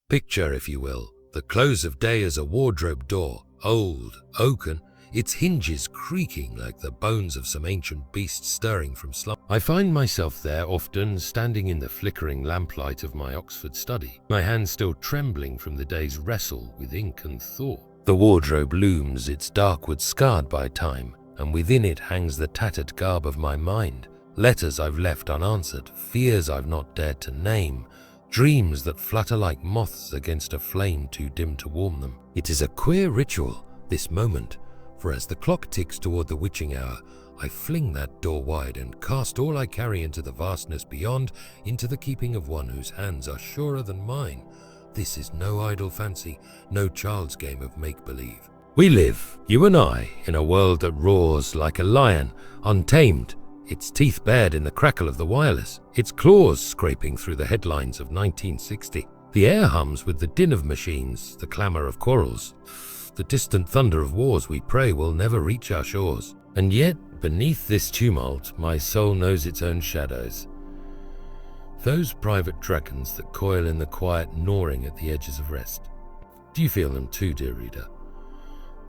Picture, if you will, the close of day as a wardrobe door, old, oaken, its hinges creaking like the bones of some ancient beast stirring from slumber. I find myself there often, standing in the flickering lamplight of my Oxford study, my hands still trembling from the day's wrestle with ink and thought. The wardrobe looms, its dark wood scarred by time, and within it hangs the tattered garb of my mind, letters I've left unanswered, fears I've not dared to name, dreams that flutter like moths against a flame too dim to warm them. It is a queer ritual, this moment, for as the clock ticks toward the witching hour, I fling that door wide and cast all I carry into the vastness beyond, into the keeping of one whose hands are surer than mine. This is no idle fancy, no child's game of make-believe. We live, you and I, in a world that roars like a lion, untamed, its teeth bared in the crackle of the wireless, its claws scraping through the headlines of 1960. The air hums with the din of machines, the clamor of quarrels. The distant thunder of wars we pray will never reach our shores. And yet, beneath this tumult, my soul knows its own shadows. Those private dragons that coil in the quiet gnawing at the edges of rest. Do you feel them too, dear reader?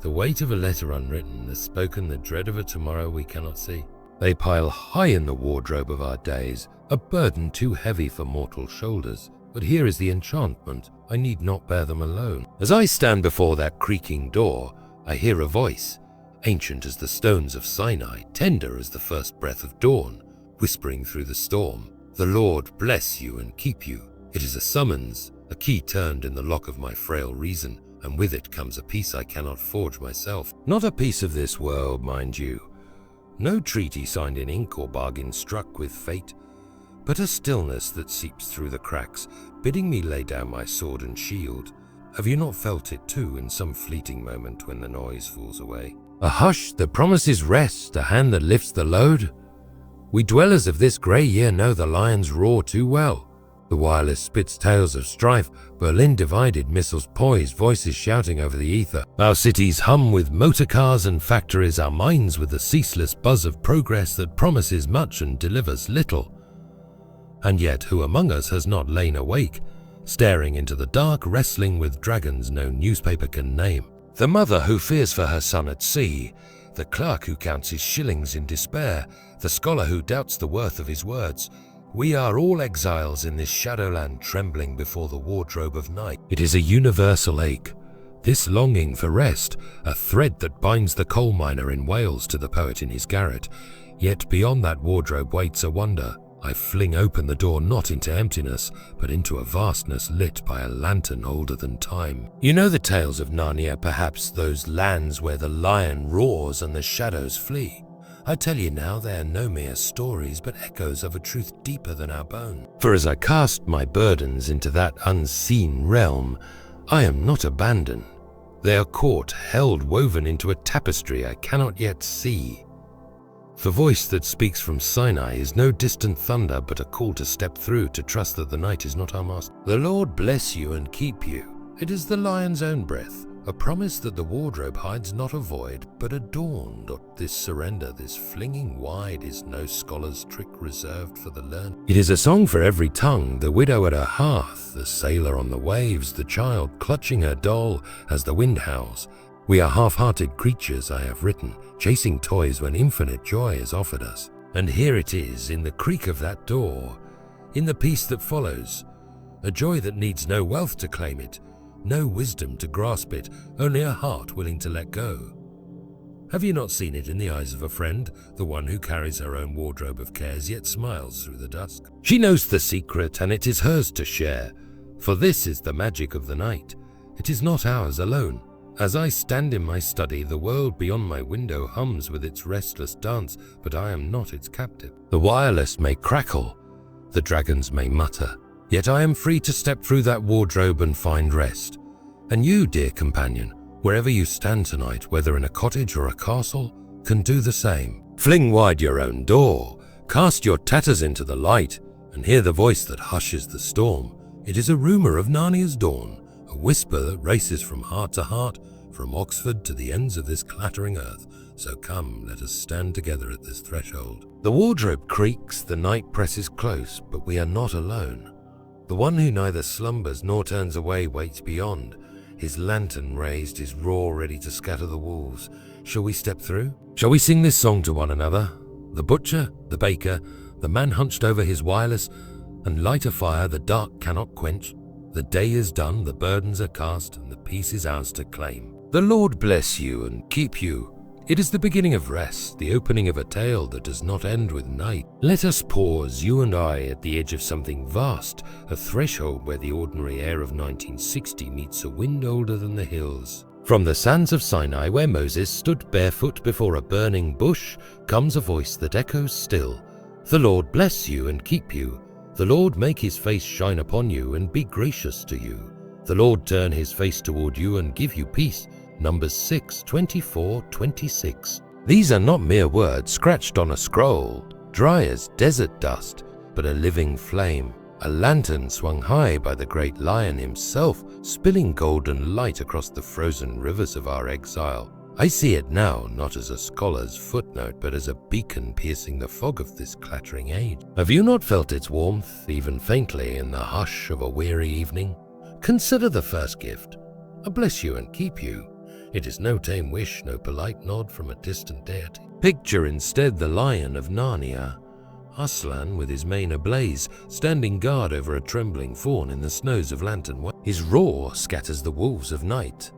The weight of a letter unwritten, the spoken, the dread of a tomorrow we cannot see. They pile high in the wardrobe of our days, a burden too heavy for mortal shoulders. But here is the enchantment, I need not bear them alone. As I stand before that creaking door, I hear a voice, ancient as the stones of Sinai, tender as the first breath of dawn, whispering through the storm, "The Lord bless you and keep you." It is a summons, a key turned in the lock of my frail reason, and with it comes a peace I cannot forge myself. Not a piece of this world, mind you. No treaty signed in ink or bargain struck with fate, but a stillness that seeps through the cracks, bidding me lay down my sword and shield. Have you not felt it too in some fleeting moment when the noise falls away? A hush that promises rest, a hand that lifts the load? We dwellers of this grey year know the lion's roar too well. The wireless spits tales of strife, Berlin divided, missiles poised, voices shouting over the ether. Our cities hum with motor cars and factories, our minds with the ceaseless buzz of progress that promises much and delivers little. And yet who among us has not lain awake, staring into the dark, wrestling with dragons no newspaper can name? The mother who fears for her son at sea, the clerk who counts his shillings in despair, the scholar who doubts the worth of his words. We are all exiles in this shadowland, trembling before the wardrobe of night. It is a universal ache, this longing for rest, a thread that binds the coal miner in Wales to the poet in his garret. Yet beyond that wardrobe waits a wonder. I fling open the door not into emptiness, but into a vastness lit by a lantern older than time. You know the tales of Narnia, perhaps, those lands where the lion roars and the shadows flee. I tell you now, they are no mere stories, but echoes of a truth deeper than our bone. For as I cast my burdens into that unseen realm, I am not abandoned. They are caught, held, woven into a tapestry I cannot yet see. The voice that speaks from Sinai is no distant thunder, but a call to step through, to trust that the night is not our master. The Lord bless you and keep you. It is the lion's own breath, a promise that the wardrobe hides not a void, but a dawn. This surrender, this flinging wide, is no scholar's trick reserved for the learned. It is a song for every tongue, the widow at her hearth, the sailor on the waves, the child clutching her doll as the wind howls. We are half-hearted creatures, I have written, chasing toys when infinite joy is offered us. And here it is, in the creak of that door, in the peace that follows, a joy that needs no wealth to claim it, no wisdom to grasp it, only a heart willing to let go. Have you not seen it in the eyes of a friend, the one who carries her own wardrobe of cares yet smiles through the dusk? She knows the secret, and it is hers to share, for this is the magic of the night. It is not ours alone. As I stand in my study, the world beyond my window hums with its restless dance, but I am not its captive. The wireless may crackle, the dragons may mutter, yet I am free to step through that wardrobe and find rest. And you, dear companion, wherever you stand tonight, whether in a cottage or a castle, can do the same. Fling wide your own door, cast your tatters into the light, and hear the voice that hushes the storm. It is a rumor of Narnia's dawn, a whisper that races from heart to heart, from Oxford to the ends of this clattering earth. So come, let us stand together at this threshold. The wardrobe creaks, the night presses close, but we are not alone. The one who neither slumbers nor turns away waits beyond, his lantern raised, his roar ready to scatter the wolves. Shall we step through? Shall we sing this song to one another? The butcher, the baker, the man hunched over his wireless, and light a fire the dark cannot quench. The day is done, the burdens are cast, and the peace is ours to claim. The Lord bless you and keep you. It is the beginning of rest, the opening of a tale that does not end with night. Let us pause, you and I, at the edge of something vast, a threshold where the ordinary air of 1960 meets a wind older than the hills. From the sands of Sinai, where Moses stood barefoot before a burning bush, comes a voice that echoes still. The Lord bless you and keep you. The Lord make his face shine upon you and be gracious to you. The Lord turn his face toward you and give you peace. Numbers 6:24-26. These are not mere words scratched on a scroll, dry as desert dust, but a living flame, a lantern swung high by the great Lion himself, spilling golden light across the frozen rivers of our exile. I see it now not as a scholar's footnote, but as a beacon piercing the fog of this clattering age. Have you not felt its warmth, even faintly, in the hush of a weary evening? Consider the first gift. I bless you and keep you. It is no tame wish, no polite nod from a distant deity. Picture instead the lion of Narnia, Aslan with his mane ablaze, standing guard over a trembling fawn in the snows of Lantern Way. His roar scatters the wolves of night,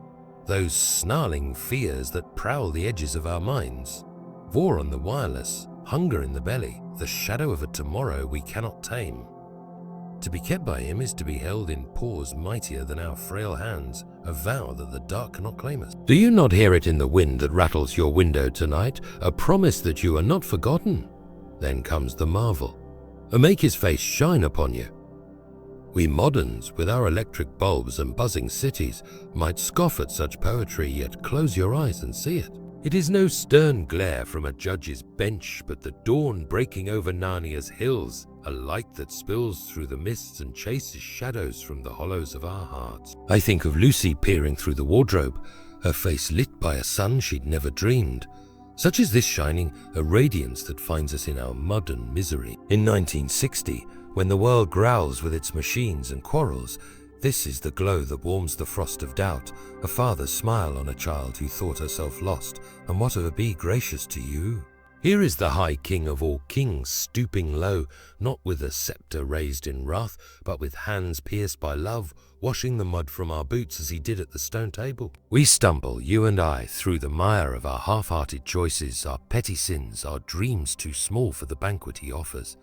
those snarling fears that prowl the edges of our minds. War on the wireless, hunger in the belly, the shadow of a tomorrow we cannot tame. To be kept by him is to be held in paws mightier than our frail hands, a vow that the dark cannot claim us. Do you not hear it in the wind that rattles your window tonight, a promise that you are not forgotten? Then comes the marvel, make his face shine upon you. We moderns, with our electric bulbs and buzzing cities, might scoff at such poetry, yet close your eyes and see it. It is no stern glare from a judge's bench, but the dawn breaking over Narnia's hills, a light that spills through the mists and chases shadows from the hollows of our hearts. I think of Lucy peering through the wardrobe, her face lit by a sun she'd never dreamed. Such is this shining, a radiance that finds us in our mud and misery. In 1960, when the world growls with its machines and quarrels, this is the glow that warms the frost of doubt, a father's smile on a child who thought herself lost, and what of a be gracious to you? Here is the high king of all kings stooping low, not with a scepter raised in wrath, but with hands pierced by love, washing the mud from our boots as he did at the stone table. We stumble, you and I, through the mire of our half-hearted choices, our petty sins, our dreams too small for the banquet he offers.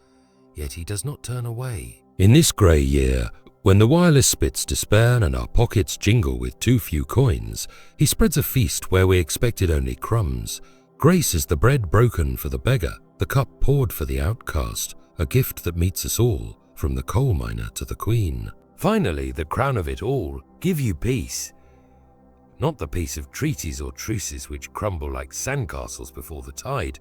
Yet he does not turn away. In this grey year, when the wireless spits despair and our pockets jingle with too few coins, he spreads a feast where we expected only crumbs. Grace is the bread broken for the beggar, the cup poured for the outcast, a gift that meets us all, from the coal miner to the queen. Finally, the crown of it all, give you peace. Not the peace of treaties or truces which crumble like sandcastles before the tide,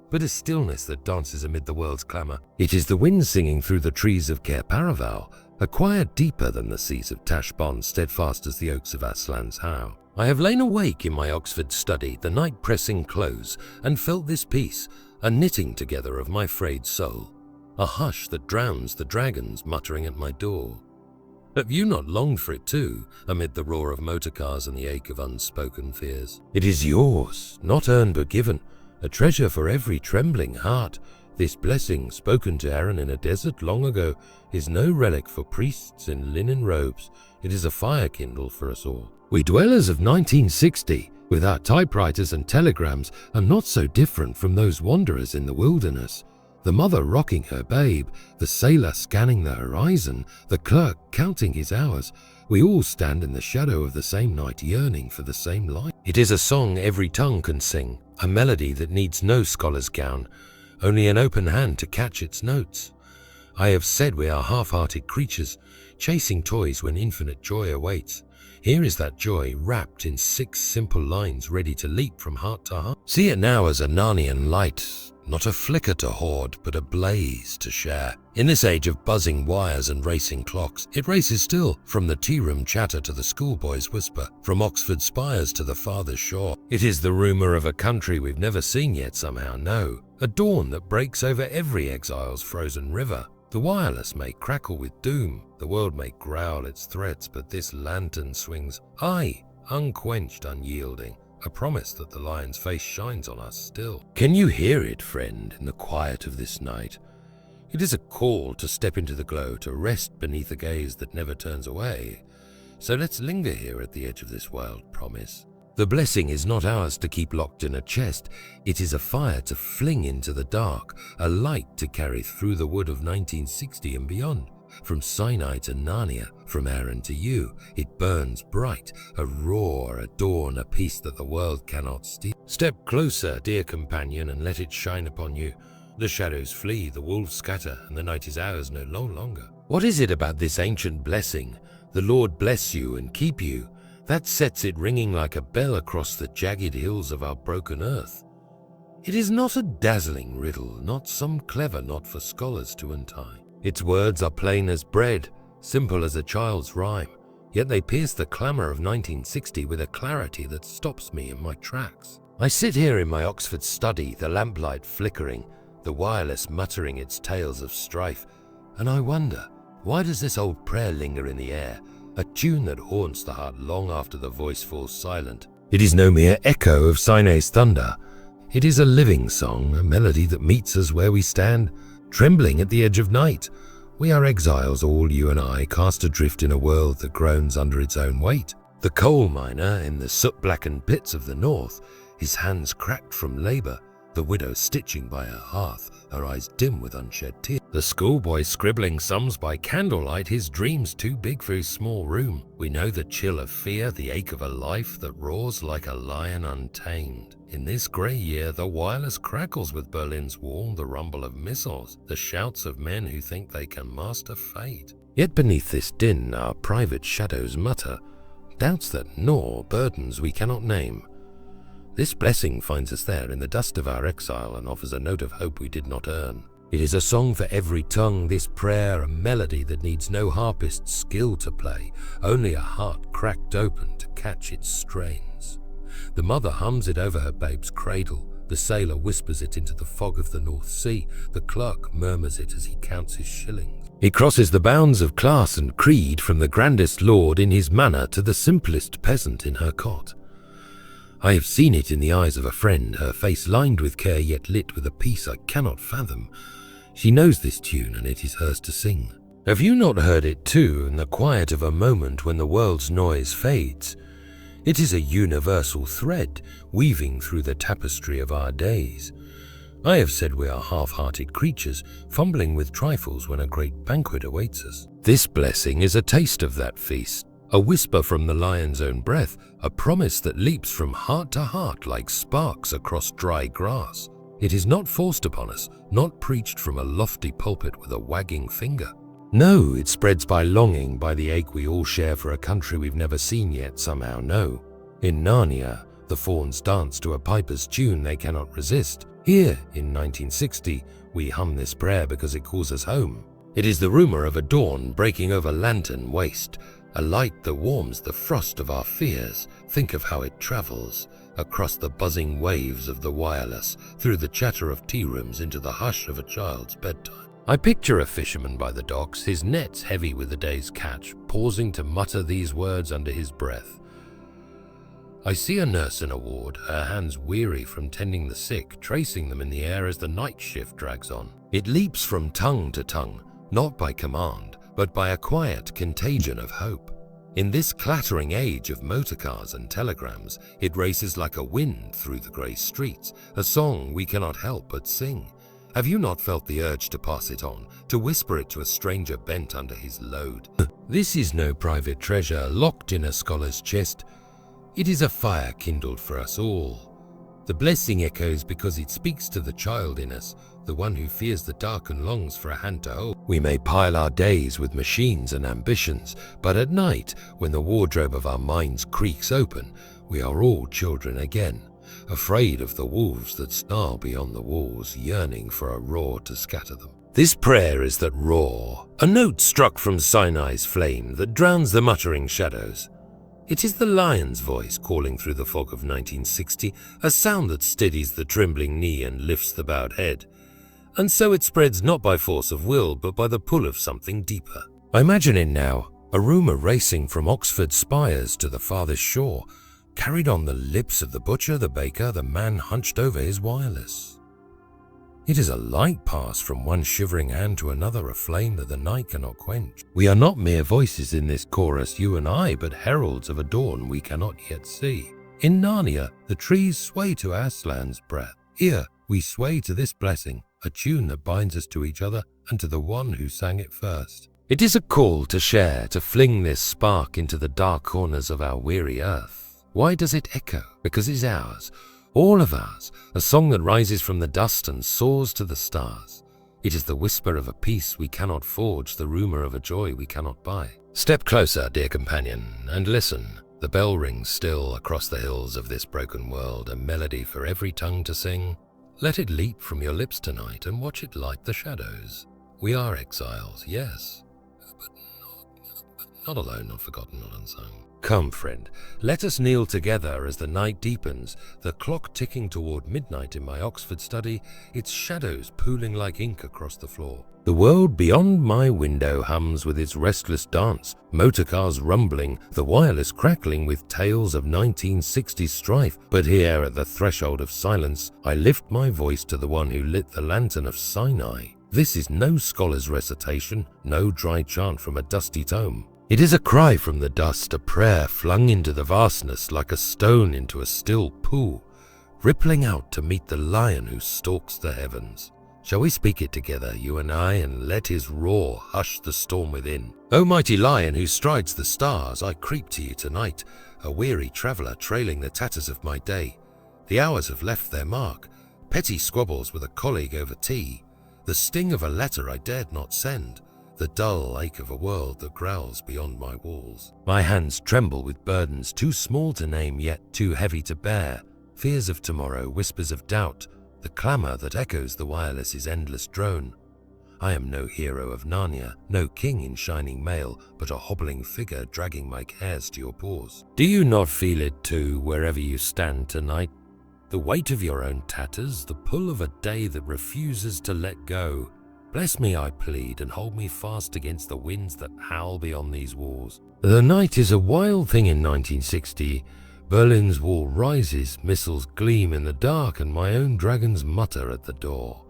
but a stillness that dances amid the world's clamour. It is the wind singing through the trees of Cair Paravel, a choir deeper than the seas of Tashbond, steadfast as the oaks of Aslan's Howe. I have lain awake in my Oxford study, the night pressing close, and felt this peace, a knitting together of my frayed soul, a hush that drowns the dragons muttering at my door. Have you not longed for it too, amid the roar of motor cars and the ache of unspoken fears? It is yours, not earned but given, a treasure for every trembling heart. This blessing, spoken to Aaron in a desert long ago, is no relic for priests in linen robes. It is a fire kindle for us all. We dwellers of 1960, with our typewriters and telegrams, are not so different from those wanderers in the wilderness. The mother rocking her babe, the sailor scanning the horizon, the clerk counting his hours. We all stand in the shadow of the same night, yearning for the same light. It is a song every tongue can sing, a melody that needs no scholar's gown, only an open hand to catch its notes. I have said we are half-hearted creatures, chasing toys when infinite joy awaits. Here is that joy wrapped in 6 simple lines ready to leap from heart to heart. See it now as a Narnian light, not a flicker to hoard, but a blaze to share. In this age of buzzing wires and racing clocks, it races still, from the tea-room chatter to the schoolboy's whisper, from Oxford spires to the farthest shore. It is the rumour of a country we've never seen yet somehow, no, a dawn that breaks over every exile's frozen river. The wireless may crackle with doom, the world may growl its threats, but this lantern swings, aye, unquenched, unyielding, a promise that the lion's face shines on us still. Can you hear it, friend, in the quiet of this night? It is a call to step into the glow, to rest beneath a gaze that never turns away. So let's linger here at the edge of this wild promise. The blessing is not ours to keep locked in a chest. It is a fire to fling into the dark, a light to carry through the wood of 1960 and beyond. From Sinai to Narnia, from Aaron to you, it burns bright, a roar, a dawn, a peace that the world cannot steal. Step closer, dear companion, and let it shine upon you. The shadows flee, the wolves scatter, and the night is ours no longer. What is it about this ancient blessing? The Lord bless you and keep you. That sets it ringing like a bell across the jagged hills of our broken earth. It is not a dazzling riddle, not some clever knot for scholars to untie. Its words are plain as bread, simple as a child's rhyme, yet they pierce the clamor of 1960 with a clarity that stops me in my tracks. I sit here in my Oxford study, the lamplight flickering, the wireless muttering its tales of strife, and I wonder, why does this old prayer linger in the air, a tune that haunts the heart long after the voice falls silent? It is no mere echo of Sinai's thunder. It is a living song, a melody that meets us where we stand, trembling at the edge of night. We are exiles, all you and I, cast adrift in a world that groans under its own weight. The coal miner in the soot-blackened pits of the north, his hands cracked from labor, the widow stitching by her hearth, her eyes dim with unshed tears. The schoolboy scribbling sums by candlelight, his dreams too big for his small room. We know the chill of fear, the ache of a life that roars like a lion untamed. In this grey year, the wireless crackles with Berlin's wall, the rumble of missiles, the shouts of men who think they can master fate. Yet beneath this din, our private shadows mutter, doubts that gnaw, burdens we cannot name. This blessing finds us there in the dust of our exile and offers a note of hope we did not earn. It is a song for every tongue, this prayer, a melody that needs no harpist's skill to play, only a heart cracked open to catch its strains. The mother hums it over her babe's cradle, the sailor whispers it into the fog of the North Sea, the clerk murmurs it as he counts his shillings. It crosses the bounds of class and creed, from the grandest lord in his manor to the simplest peasant in her cot. I have seen it in the eyes of a friend, her face lined with care yet lit with a peace I cannot fathom. She knows this tune and it is hers to sing. Have you not heard it too in the quiet of a moment when the world's noise fades? It is a universal thread weaving through the tapestry of our days. I have said we are half-hearted creatures, fumbling with trifles when a great banquet awaits us. This blessing is a taste of that feast. A whisper from the lion's own breath, a promise that leaps from heart to heart like sparks across dry grass. It is not forced upon us, not preached from a lofty pulpit with a wagging finger. No, it spreads by longing, by the ache we all share for a country we've never seen yet somehow know. In Narnia, the fauns dance to a piper's tune they cannot resist. Here, in 1960, we hum this prayer because it calls us home. It is the rumor of a dawn breaking over Lantern Waste, a light that warms the frost of our fears. Think of how it travels, across the buzzing waves of the wireless, through the chatter of tea rooms into the hush of a child's bedtime. I picture a fisherman by the docks, his nets heavy with the day's catch, pausing to mutter these words under his breath. I see a nurse in a ward, her hands weary from tending the sick, tracing them in the air as the night shift drags on. It leaps from tongue to tongue, not by command, but by a quiet contagion of hope. In this clattering age of motorcars and telegrams, it races like a wind through the grey streets, a song we cannot help but sing. Have you not felt the urge to pass it on, to whisper it to a stranger bent under his load? This is no private treasure locked in a scholar's chest. It is a fire kindled for us all. The blessing echoes because it speaks to the child in us, the one who fears the dark and longs for a hand to hold. We may pile our days with machines and ambitions, but at night, when the wardrobe of our minds creaks open, we are all children again, afraid of the wolves that snarl beyond the walls, yearning for a roar to scatter them. This prayer is that roar, a note struck from Sinai's flame that drowns the muttering shadows. It is the lion's voice calling through the fog of 1960, a sound that steadies the trembling knee and lifts the bowed head. and so it spreads not by force of will, but by the pull of something deeper. I imagine it now, a rumour racing from Oxford spires to the farthest shore, carried on the lips of the butcher, the baker, the man hunched over his wireless. It is a light pass from one shivering hand to another, a flame that the night cannot quench. We are not mere voices in this chorus, you and I, but heralds of a dawn we cannot yet see. In Narnia, the trees sway to Aslan's breath. Here, we sway to this blessing, a tune that binds us to each other and to the one who sang it first. It is a call to share, to fling this spark into the dark corners of our weary earth. Why does it echo? Because it's ours, all of ours, a song that rises from the dust and soars to the stars. It is the whisper of a peace we cannot forge, the rumour of a joy we cannot buy. Step closer, dear companion, and listen. The bell rings still across the hills of this broken world, a melody for every tongue to sing. Let it leap from your lips tonight and watch it light the shadows. We are exiles, yes, but not alone, not forgotten, not unsung. Come, friend, let us kneel together as the night deepens, the clock ticking toward midnight in my Oxford study, its shadows pooling like ink across the floor. The world beyond my window hums with its restless dance, motor cars rumbling, the wireless crackling with tales of 1960s strife. But here at the threshold of silence, I lift my voice to the one who lit the lantern of Sinai. This is no scholar's recitation, no dry chant from a dusty tome. It is a cry from the dust, a prayer flung into the vastness like a stone into a still pool, rippling out to meet the lion who stalks the heavens. Shall we speak it together, you and I, and let his roar hush the storm within? O mighty lion who strides the stars, I creep to you tonight, a weary traveller trailing the tatters of my day. The hours have left their mark, petty squabbles with a colleague over tea, the sting of a letter I dared not send, the dull ache of a world that growls beyond my walls. My hands tremble with burdens too small to name yet too heavy to bear, fears of tomorrow, whispers of doubt, the clamour that echoes the wireless's endless drone. I am no hero of Narnia, no king in shining mail, but a hobbling figure dragging my cares to your paws. Do you not feel it too, wherever you stand tonight? The weight of your own tatters, the pull of a day that refuses to let go. Bless me, I plead, and hold me fast against the winds that howl beyond these walls. The night is a wild thing in 1960. Berlin's wall rises, missiles gleam in the dark, and my own dragons mutter at the door.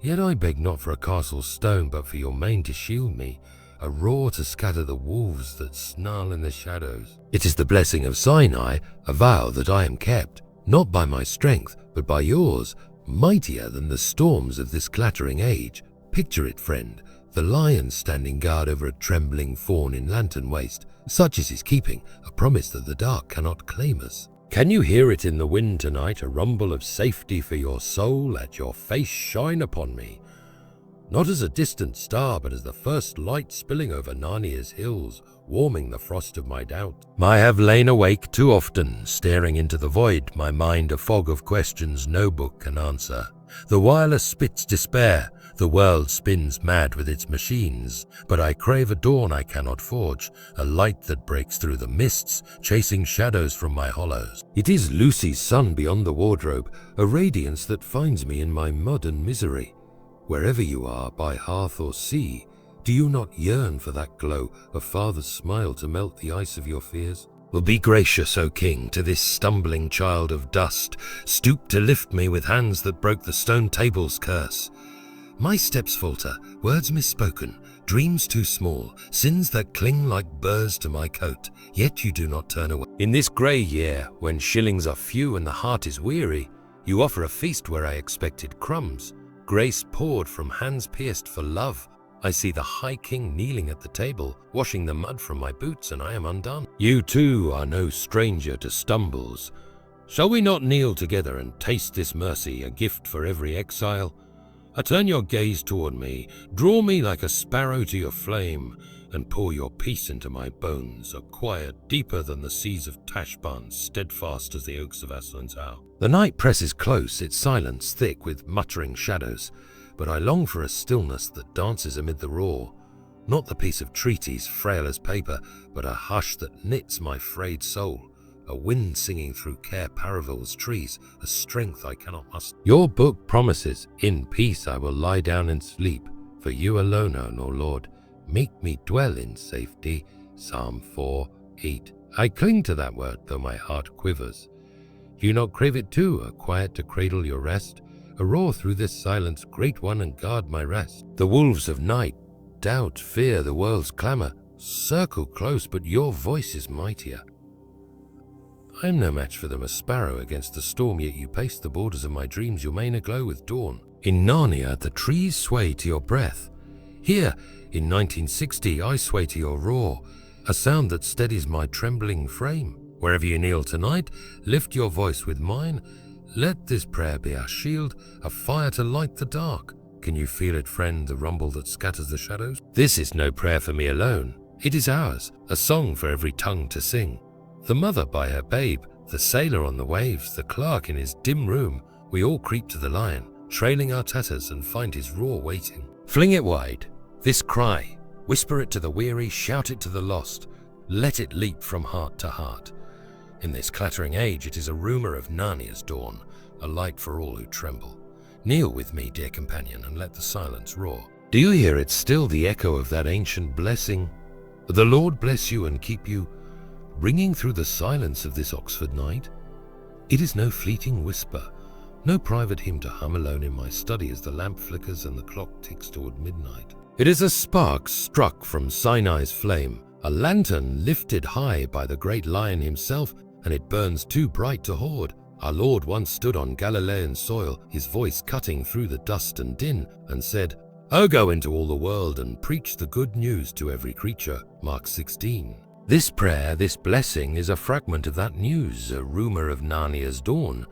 Yet I beg not for a castle's stone, but for your mane to shield me, a roar to scatter the wolves that snarl in the shadows. It is the blessing of Sinai, a vow that I am kept, not by my strength, but by yours, mightier than the storms of this clattering age. Picture it, friend, the lion standing guard over a trembling fawn in lantern waste. Such is his keeping, a promise that the dark cannot claim us. Can you hear it in the wind tonight, a rumble of safety for your soul? Let your face shine upon me, not as a distant star, but as the first light spilling over Narnia's hills, warming the frost of my doubt. I have lain awake too often, staring into the void, my mind a fog of questions no book can answer. The wireless spits despair, the world spins mad with its machines, but I crave a dawn I cannot forge, a light that breaks through the mists, chasing shadows from my hollows. It is Lucy's sun beyond the wardrobe, a radiance that finds me in my mud and misery. Wherever you are, by hearth or sea, do you not yearn for that glow, a father's smile to melt the ice of your fears? Well, be gracious, O King, to this stumbling child of dust. Stoop to lift me with hands that broke the stone table's curse. My steps falter, words misspoken, dreams too small, sins that cling like burrs to my coat, yet you do not turn away. In this grey year, when shillings are few and the heart is weary, you offer a feast where I expected crumbs. Grace poured from hands pierced for love. I see the High King kneeling at the table, washing the mud from my boots, and I am undone. You too are no stranger to stumbles. Shall we not kneel together and taste this mercy, a gift for every exile? Turn your gaze toward me, draw me like a sparrow to your flame, and pour your peace into my bones, a quiet deeper than the seas of Tashbaan, steadfast as the oaks of Aslan's Hour. The night presses close, its silence thick with muttering shadows, but I long for a stillness that dances amid the roar, not the piece of treaties frail as paper, but a hush that knits my frayed soul, a wind singing through Cair Paravel's trees, a strength I cannot muster. Your book promises, in peace I will lie down and sleep, for you alone, O Lord, make me dwell in safety. Psalm 4:8. I cling to that word, though my heart quivers. Do you not crave it too, a quiet to cradle your rest? A roar through this silence, great one, and guard my rest. The wolves of night, doubt, fear, the world's clamor, circle close, but your voice is mightier. I am no match for them, a sparrow against the storm, yet you pace the borders of my dreams, your mane aglow with dawn. In Narnia, the trees sway to your breath. Here, in 1960, I sway to your roar, a sound that steadies my trembling frame. Wherever you kneel tonight, lift your voice with mine. Let this prayer be our shield, a fire to light the dark. Can you feel it, friend, the rumble that scatters the shadows? This is no prayer for me alone. It is ours, a song for every tongue to sing. The mother by her babe, the sailor on the waves, the clerk in his dim room, we all creep to the lion, trailing our tatters, and find his roar waiting. Fling it wide, this cry, whisper it to the weary, shout it to the lost, let it leap from heart to heart. In this clattering age, it is a rumor of Narnia's dawn, a light for all who tremble. Kneel with me, dear companion, and let the silence roar. Do you hear it still, the echo of that ancient blessing? The Lord bless you and keep you, ringing through the silence of this Oxford night. It is no fleeting whisper, no private hymn to hum alone in my study as the lamp flickers and the clock ticks toward midnight. It is a spark struck from Sinai's flame, a lantern lifted high by the great lion himself, and it burns too bright to hoard. Our Lord once stood on Galilean soil, his voice cutting through the dust and din, and said, "Oh, go into all the world and preach the good news to every creature." Mark 16. This prayer, this blessing, is a fragment of that news, a rumor of Narnia's dawn,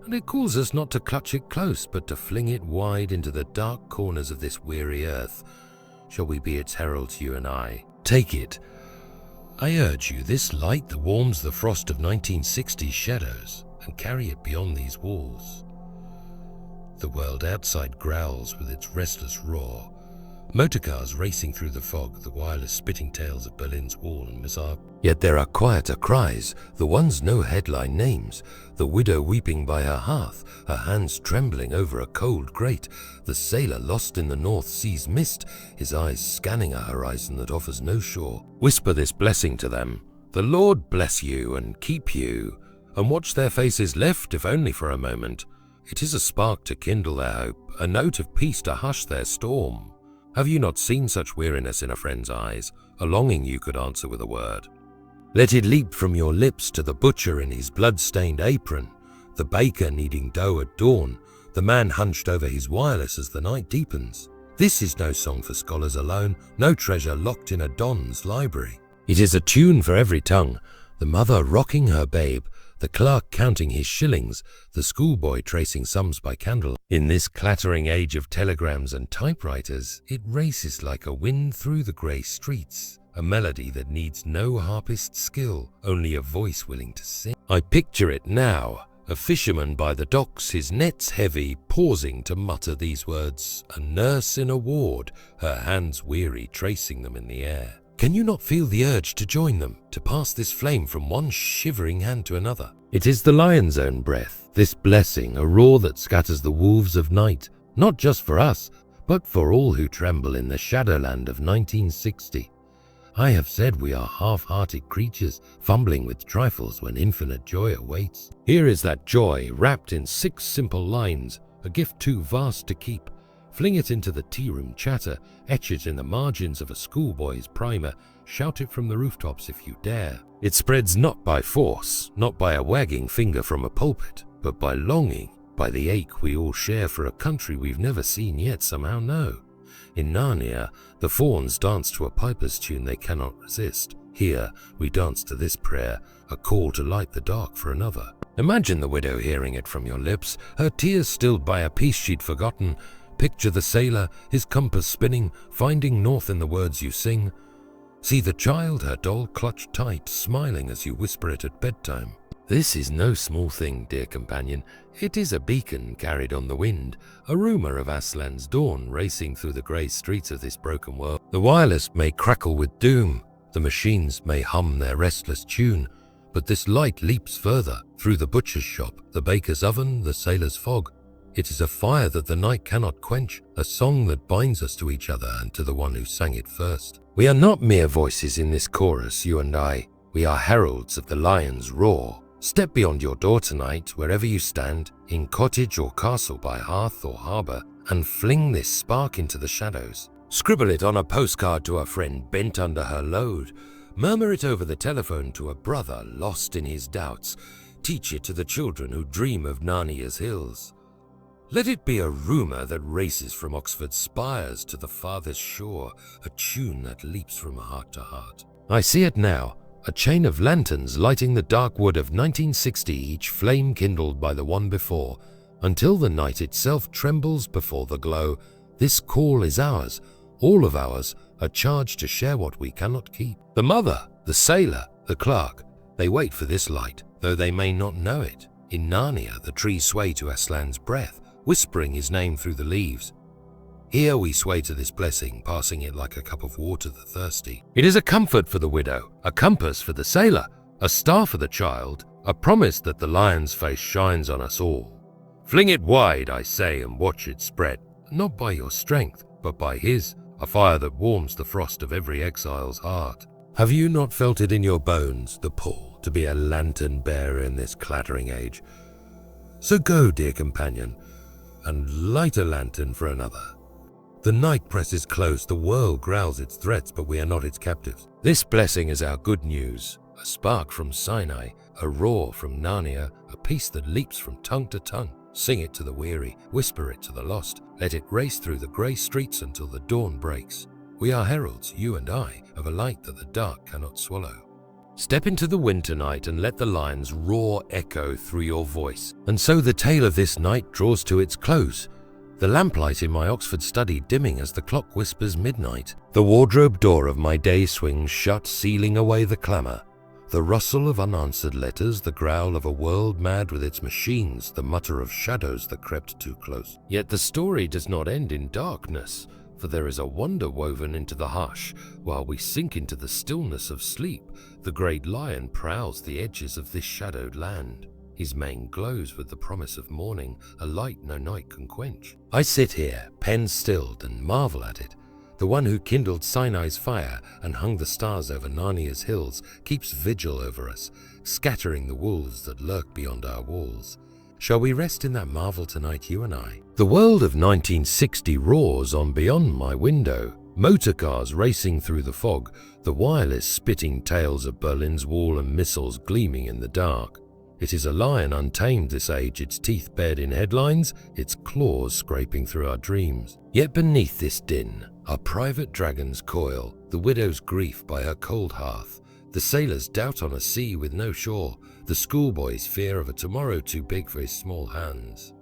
and it calls us not to clutch it close, but to fling it wide into the dark corners of this weary earth. Shall we be its heralds, you and I? Take it. I urge you, this light that warms the frost of 1960's shadows, and carry it beyond these walls. The world outside growls with its restless roar. Motorcars racing through the fog, the wireless spitting tales of Berlin's wall and Mizar. Yet there are quieter cries, the ones no headline names, the widow weeping by her hearth, her hands trembling over a cold grate, the sailor lost in the North Sea's mist, his eyes scanning a horizon that offers no shore. Whisper this blessing to them. The Lord bless you and keep you, and watch their faces lift, if only for a moment. It is a spark to kindle their hope, a note of peace to hush their storm. Have you not seen such weariness in a friend's eyes, a longing you could answer with a word? Let it leap from your lips to the butcher in his blood-stained apron, the baker kneading dough at dawn, the man hunched over his wireless as the night deepens. This is no song for scholars alone, no treasure locked in a don's library. It is a tune for every tongue, the mother rocking her babe, the clerk counting his shillings, the schoolboy tracing sums by candle. In this clattering age of telegrams and typewriters, it races like a wind through the grey streets, a melody that needs no harpist's skill, only a voice willing to sing. I picture it now, a fisherman by the docks, his nets heavy, pausing to mutter these words, a nurse in a ward, her hands weary tracing them in the air. Can you not feel the urge to join them, to pass this flame from one shivering hand to another? It is the lion's own breath, this blessing, a roar that scatters the wolves of night, not just for us, but for all who tremble in the shadowland of 1960. I have said we are half-hearted creatures, fumbling with trifles when infinite joy awaits. Here is that joy, wrapped in 6 simple lines, a gift too vast to keep. Fling it into the tea-room chatter, etch it in the margins of a schoolboy's primer, shout it from the rooftops if you dare. It spreads not by force, not by a wagging finger from a pulpit, but by longing, by the ache we all share for a country we've never seen yet somehow know. In Narnia, the fauns dance to a piper's tune they cannot resist. Here, we dance to this prayer, a call to light the dark for another. Imagine the widow hearing it from your lips, her tears stilled by a peace she'd forgotten. Picture the sailor, his compass spinning, finding north in the words you sing. See the child, her doll clutched tight, smiling as you whisper it at bedtime. This is no small thing, dear companion. It is a beacon carried on the wind, a rumor of Aslan's dawn racing through the grey streets of this broken world. The wireless may crackle with doom, the machines may hum their restless tune, But this light leaps further, through the butcher's shop, the baker's oven, the sailor's fog. It is a fire that the night cannot quench, a song that binds us to each other and to the one who sang it first. We are not mere voices in this chorus, you and I. We are heralds of the lion's roar. Step beyond your door tonight, wherever you stand, in cottage or castle, by hearth or harbour, and fling this spark into the shadows. Scribble it on a postcard to a friend bent under her load. Murmur it over the telephone to a brother lost in his doubts. Teach it to the children who dream of Narnia's hills. Let it be a rumour that races from Oxford's spires to the farthest shore, a tune that leaps from heart to heart. I see it now, a chain of lanterns lighting the dark wood of 1960, each flame kindled by the one before, until the night itself trembles before the glow. This call is ours, all of ours, a charge to share what we cannot keep. The mother, the sailor, the clerk, they wait for this light, though they may not know it. In Narnia, the trees sway to Aslan's breath, whispering his name through the leaves. Here we sway to this blessing, passing it like a cup of water to the thirsty. It is a comfort for the widow, a compass for the sailor, a star for the child, a promise that the lion's face shines on us all. Fling it wide, I say, and watch it spread, not by your strength, but by his, a fire that warms the frost of every exile's heart. Have you not felt it in your bones, the pull to be a lantern bearer in this clattering age? So go, dear companion, and light a lantern for another. The night presses close, the world growls its threats, but we are not its captives. This blessing is our good news, a spark from Sinai, a roar from Narnia, a peace that leaps from tongue to tongue. Sing it to the weary, whisper it to the lost, let it race through the grey streets until the dawn breaks. We are heralds, you and I, of a light that the dark cannot swallow. Step into the winter night and let the lion's roar echo through your voice. And so the tale of this night draws to its close, the lamplight in my Oxford study dimming as the clock whispers midnight. The wardrobe door of my day swings shut, sealing away the clamour. The rustle of unanswered letters, the growl of a world mad with its machines, the mutter of shadows that crept too close. Yet the story does not end in darkness, for there is a wonder woven into the hush. While we sink into the stillness of sleep, the great lion prowls the edges of this shadowed land. His mane glows with the promise of morning, a light no night can quench. I sit here, pen stilled, and marvel at it. The one who kindled Sinai's fire and hung the stars over Narnia's hills keeps vigil over us, scattering the wolves that lurk beyond our walls. Shall we rest in that marvel tonight, you and I? The world of 1960 roars on beyond my window, motor cars racing through the fog, the wireless spitting tales of Berlin's wall and missiles gleaming in the dark. It is a lion untamed this age, its teeth bared in headlines, its claws scraping through our dreams. Yet beneath this din, our private dragons coil, the widow's grief by her cold hearth, the sailor's doubt on a sea with no shore, the schoolboy's fear of a tomorrow too big for his small hands.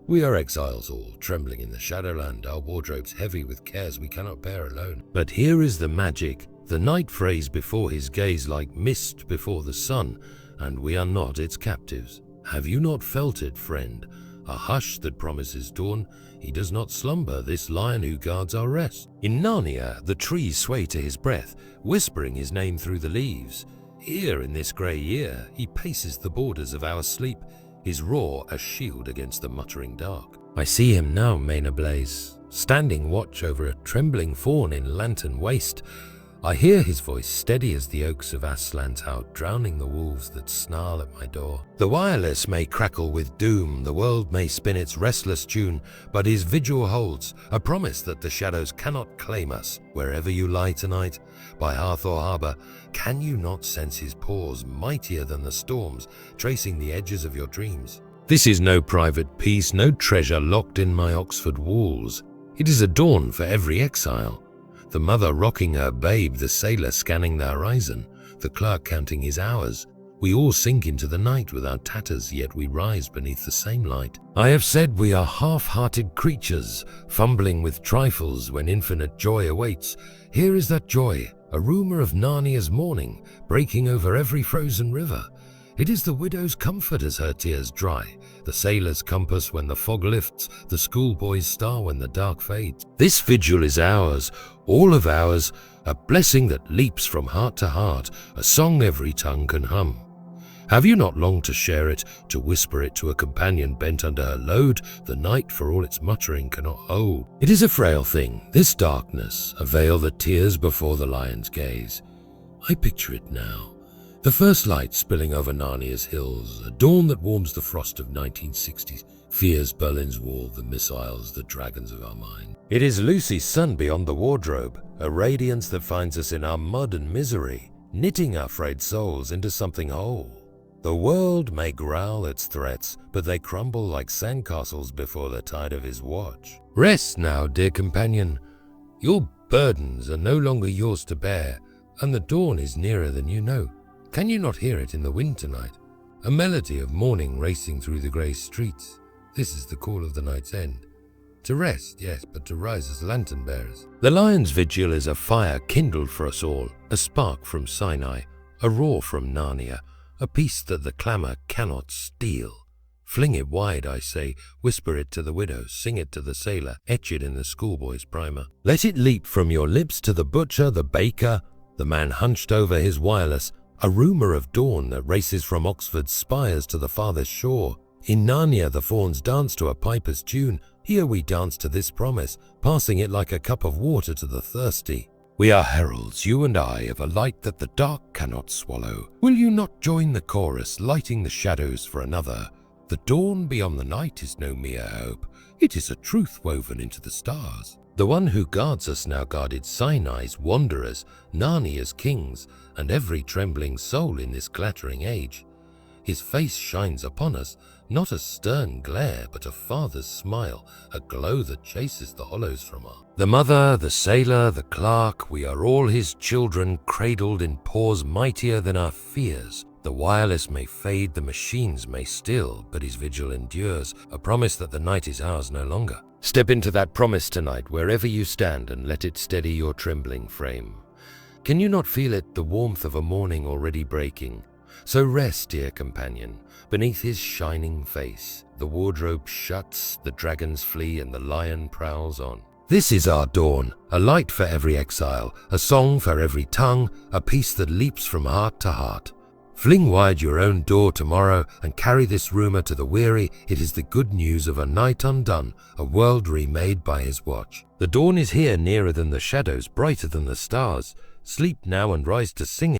We are exiles all, trembling in the shadowland, our wardrobes heavy with cares we cannot bear alone. But here is the magic, the night phrase before his gaze like mist before the sun, and we are not its captives. Have you not felt it, friend? A hush that promises dawn. He does not slumber, this lion who guards our rest. In Narnia, the trees sway to his breath, whispering his name through the leaves. Here in this grey year, he paces the borders of our sleep, his roar a shield against the muttering dark. I see him now, mane ablaze, standing watch over a trembling fawn in lantern waste. I hear his voice steady as the oaks of Aslan's house, drowning the wolves that snarl at my door. The wireless may crackle with doom, the world may spin its restless tune, but his vigil holds a promise that the shadows cannot claim us. Wherever you lie tonight, by hearth or harbour, can you not sense his paws, mightier than the storms, tracing the edges of your dreams? This is no private peace, no treasure locked in my Oxford walls. It is a dawn for every exile. The mother rocking her babe, the sailor scanning the horizon, the clerk counting his hours. We all sink into the night with our tatters, yet we rise beneath the same light. I have said we are half-hearted creatures, fumbling with trifles when infinite joy awaits. Here is that joy, a rumour of Narnia's morning, breaking over every frozen river. It is the widow's comfort as her tears dry, the sailor's compass when the fog lifts, the schoolboy's star when the dark fades. This vigil is ours, all of ours, a blessing that leaps from heart to heart, a song every tongue can hum. Have you not longed to share it, to whisper it to a companion bent under her load, the night for all its muttering cannot hold? It is a frail thing, this darkness, a veil that tears before the lion's gaze. I picture it now, the first light spilling over Narnia's hills, a dawn that warms the frost of 1960s, fears Berlin's wall, the missiles, the dragons of our mind. It is Lucy's sun beyond the wardrobe, a radiance that finds us in our mud and misery, knitting our frayed souls into something whole. The world may growl its threats, but they crumble like sandcastles before the tide of his watch. Rest now, dear companion. Your burdens are no longer yours to bear, and the dawn is nearer than you know. Can you not hear it in the wind tonight? A melody of morning racing through the grey streets. This is the call of the night's end. To rest, yes, but to rise as lantern bearers. The lion's vigil is a fire kindled for us all, a spark from Sinai, a roar from Narnia, a peace that the clamour cannot steal. Fling it wide, I say, whisper it to the widow, sing it to the sailor, etch it in the schoolboy's primer. Let it leap from your lips to the butcher, the baker, the man hunched over his wireless, a rumour of dawn that races from Oxford's spires to the farthest shore. In Narnia the fauns dance to a piper's tune, here we dance to this promise, passing it like a cup of water to the thirsty. We are heralds, you and I, of a light that the dark cannot swallow. Will you not join the chorus, lighting the shadows for another? The dawn beyond the night is no mere hope. It is a truth woven into the stars. The one who guards us now guarded Sinai's wanderers, Narnia's kings, and every trembling soul in this clattering age. His face shines upon us, not a stern glare, but a father's smile, a glow that chases the hollows from our. The mother, the sailor, the clerk, we are all his children, cradled in paws mightier than our fears. The wireless may fade, the machines may still, but his vigil endures, a promise that the night is ours no longer. Step into that promise tonight, wherever you stand, and let it steady your trembling frame. Can you not feel it, the warmth of a morning already breaking? So rest, dear companion, beneath his shining face. The wardrobe shuts, the dragons flee, and the lion prowls on. This is our dawn, a light for every exile, a song for every tongue, a peace that leaps from heart to heart. Fling wide your own door tomorrow and carry this rumour to the weary. It is the good news of a night undone, a world remade by his watch. The dawn is here, nearer than the shadows, brighter than the stars. Sleep now and rise to sing it.